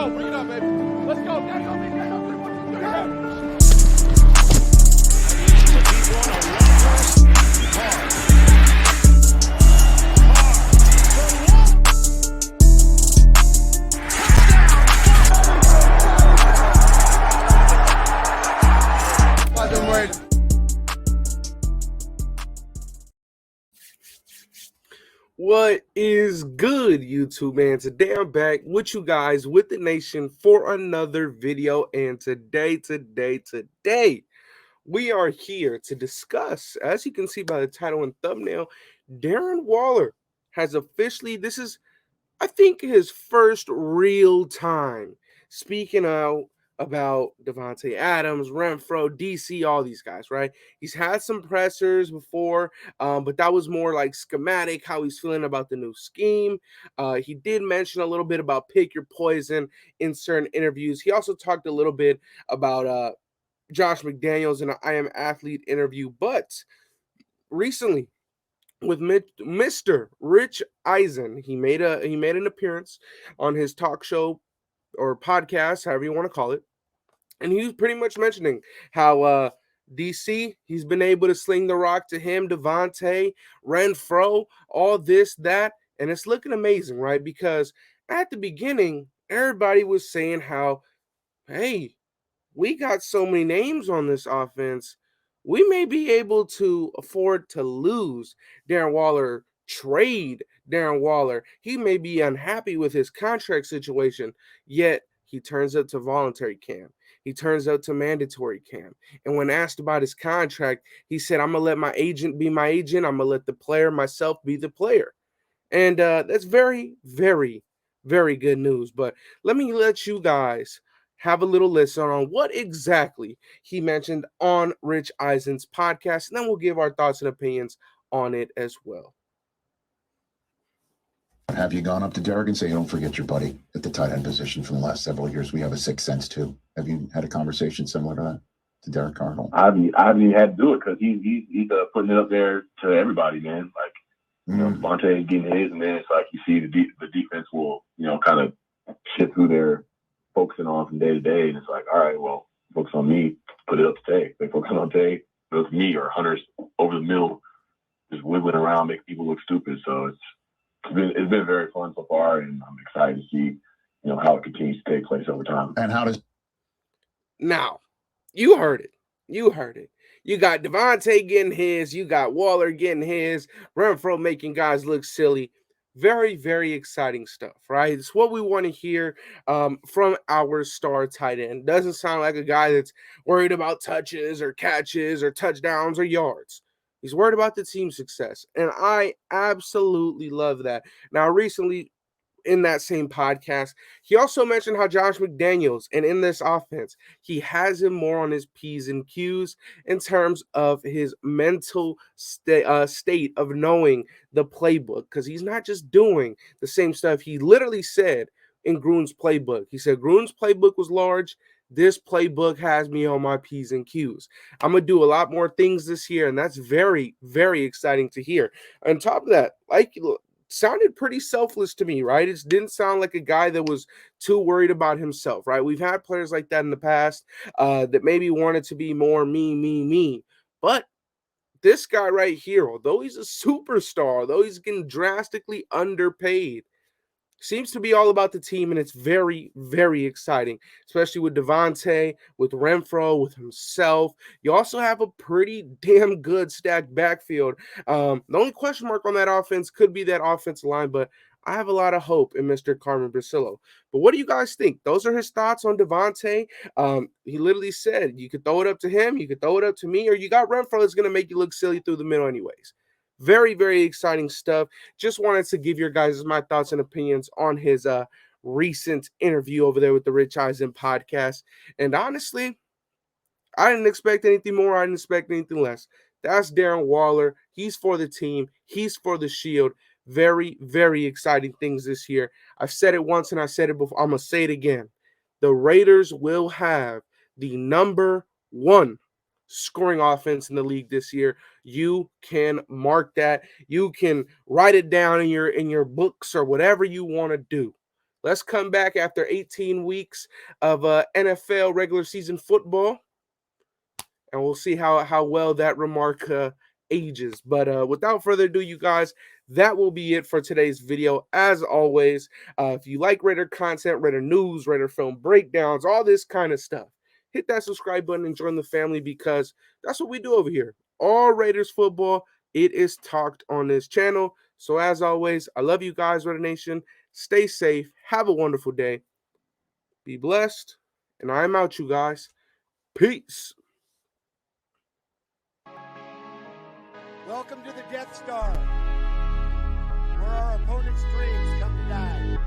go. Bring it up, baby. Let's go. Daddy, go, big daddy. 1, 2, 3, go. What is good, YouTube, man? Today I'm back with you guys, with the nation, for another video. And today, we are here to discuss, as you can see by the title and thumbnail, Darren Waller has officially, this is, I think, his first real time speaking out about Devante Adams, Renfrow, DC, all these guys, right? He's had some pressers before, but that was more like schematic, how he's feeling about the new scheme. He did mention a little bit about pick your poison in certain interviews. He also talked a little bit about Josh McDaniels in an I Am Athlete interview, but recently, with Mr. Rich Eisen, he made an appearance on his talk show or podcast, however you want to call it, and he was pretty much mentioning how DC, he's been able to sling the rock to him, Devante, Renfrow, all this, that, and it's looking amazing, right? Because at the beginning, everybody was saying how, hey, we got so many names on this offense, we may be able to afford to lose Darren Waller, trade Darren Waller. He may be unhappy with his contract situation, yet he turns up to voluntary camp. He turns up to mandatory camp. And when asked about his contract, he said, I'm going to let my agent be my agent. I'm going to let the player, myself, be the player. And that's very, very, very good news. But let me let you guys have a little listen on what exactly he mentioned on Rich Eisen's podcast, and then we'll give our thoughts and opinions on it as well. Have you gone up to Derek and say, don't forget your buddy at the tight end position for the last several years? We have a sixth sense too. Have you had a conversation similar to that to Derek Cardinal? I haven't even had to do it because he's putting it up there to everybody, man. Like, you know, Devante getting his, and then it's like you see the defense will, you know, kind of shift who they're focusing on from day to day, and it's like, all right, well, focus on me, put it up to Tay. They focus on Tay, put it up to me, or Hunter's over the middle, just wiggling around, making people look stupid. So it's been very fun so far, and I'm excited to see, you know, how it continues to take place over time. And how does now you heard it. You got Devante getting his, you got Waller getting his, Renfrow making guys look silly. Very, very exciting stuff, right? It's what we want to hear from our star tight end. Doesn't sound like a guy that's worried about touches or catches or touchdowns or yards. He's worried about the team's success, and I absolutely love that. Now, recently, in that same podcast, he also mentioned how Josh McDaniels, and in this offense, he has him more on his P's and Q's in terms of his mental state of knowing the playbook, because he's not just doing the same stuff. He literally said in Gruden's playbook, he said Gruden's playbook was large. This playbook has me on my P's and Q's. I'm going to do a lot more things this year, and that's very, very exciting to hear. On top of that, sounded pretty selfless to me, right? It didn't sound like a guy that was too worried about himself, right? We've had players like that in the past that maybe wanted to be more me. But this guy right here, although he's a superstar, although he's getting drastically underpaid, seems to be all about the team, and it's very, very exciting, especially with Devante, with Renfrow, with himself. You also have a pretty damn good stacked backfield. The only question mark on that offense could be that offensive line, but I have a lot of hope in Mr. Carmen Brasillo. But what do you guys think? Those are his thoughts on Devante. He literally said you could throw it up to him, you could throw it up to me, or you got Renfrow that's going to make you look silly through the middle anyways. Very, very exciting stuff. Just wanted to give your guys my thoughts and opinions on his recent interview over there with the Rich Eisen podcast. And honestly, I didn't expect anything more. I didn't expect anything less. That's Darren Waller. He's for the team. He's for the Shield. Very, very exciting things this year. I've said it once and I said it before. I'm going to say it again. The Raiders will have the number one scoring offense in the league this year. You can mark that. You can write it down in your books or whatever you want to do. Let's come back after 18 weeks of NFL regular season football, and we'll see how well that remark ages. But without further ado, you guys, that will be it for today's video. As always, if you like Raider content, Raider news, Raider film breakdowns, all this kind of stuff, hit that subscribe button and join the family, because that's what we do over here. All Raiders football, it is talked on this channel. So as always, I love you guys, Raider Nation. Stay safe. Have a wonderful day. Be blessed. And I'm out, you guys. Peace. Welcome to the Death Star, where our opponent's dreams come to die.